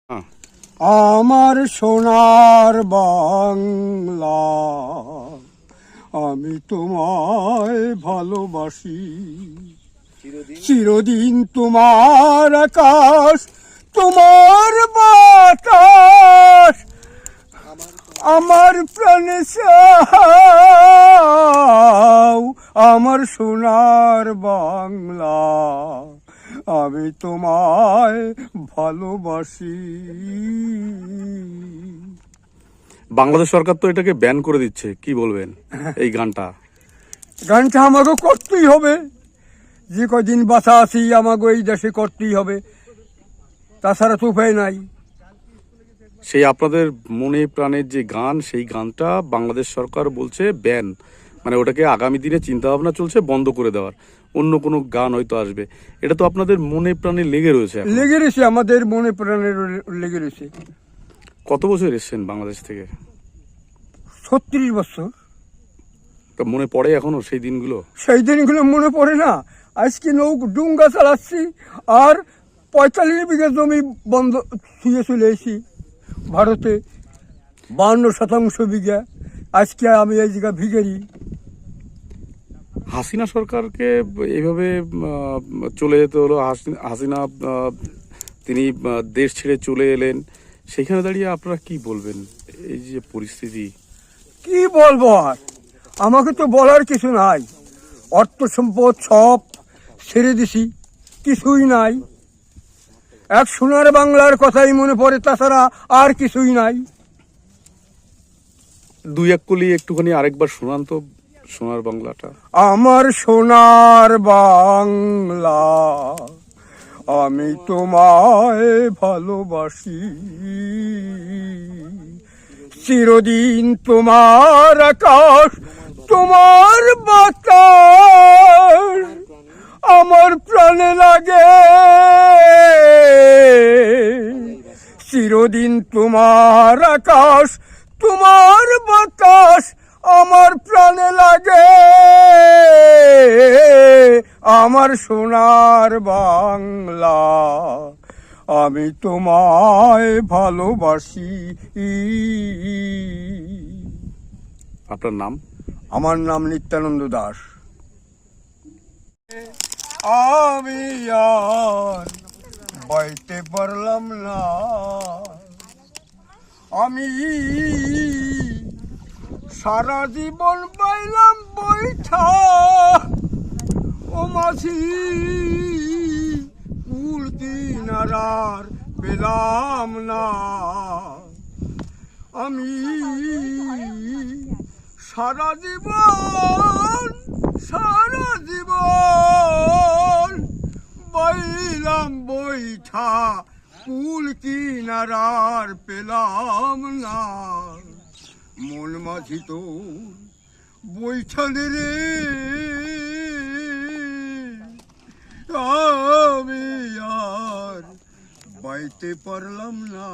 হ্যাঁ। আমার সোনার বাংলা, আমি তোমায় ভালোবাসি। চিরদিন তোমার আকাশ, তোমার বাতাস, আমার প্রাণে চাও। আমার সোনার বাংলা, আমি তোমায় ভালোবাসি। বাংলাদেশ সরকার তো এটাকে ব্যান করে দিচ্ছে, কি বলবেন এই গানটা? গানটা আমাকে করতেই হবে, যে কদিন বাঁচা আছি আমাকে এই দেশে করতেই হবে, তাছাড়া তো উপায় নাই। সেই আপনাদের মনে প্রাণের যে গান, সেই গানটা বাংলাদেশ সরকার বলছে ব্যান, মানে ওটাকে আগামী দিনে চিন্তা ভাবনা চলছে বন্ধ করে দেওয়ার, অন্য কোনো গান হয়তো আসবে। এটা তো আপনাদের মনে প্রাণে লেগে রয়েছে এখনো। লেগে রয়েছে, আমাদের মনে প্রাণের লেগে রয়েছে। কত বছর এসছেন বাংলাদেশ থেকে? 36 বছর। তা মনে পড়ে এখনো সেই দিনগুলো? সেই দিনগুলো মনে পড়ে না। আজকে ডুঙ্গা চালাচ্ছি, আর 45 বিঘা জমি বন্ধ ছুঁয়ে চলে এসেছি ভারতে, 52% বিঘা। আজকে আমি এই জায়গা ভিখারি। হাসিনা সরকারকে এইভাবে চলে যেতে হলো। হাসিনা তিনি দেশ ছেড়ে চলে এলেন, সেখানে দাঁড়িয়ে আপনারা কি বলবেন এই যে পরিস্থিতি? কি বলবো আর, আমাকে তো বলার কিছু নাই। অর্থ সম্পদ সব ছেড়ে দিছি, কিছুই নাই। এক সোনার বাংলার কথাই মনে পড়ে, তাছাড়া আর কিছুই নাই। দুই এক কলি একটুখানি আরেকবার শোনান তো সোনার বাংলাটা। আমার সোনার বাংলা, আমি তোমায় ভালোবাসি। চিরদিন তোমার আকাশ, তোমার বাতাস, আমার প্রাণে লাগে। চিরদিন তোমার আকাশ, তোমার বাতাস, আমার প্রাণে লাগে। আমার সোনার বাংলা, আমি তোমায় ভালোবাসি। আপনার নাম? আমার নাম নিত্যানন্দ দাস। আমি আর বাইতে পারলাম না, আমি সারা জীবন পাইলাম বৈঠা। ও মাঝি কুল কিনারার পেলাম না, আমি সারা জীবন বাইলাম বৈঠা, কুল কিনারার পেলাম না। মন মাঝি তো বৈঠালে রে, আমি আর বাইতে পারলাম না।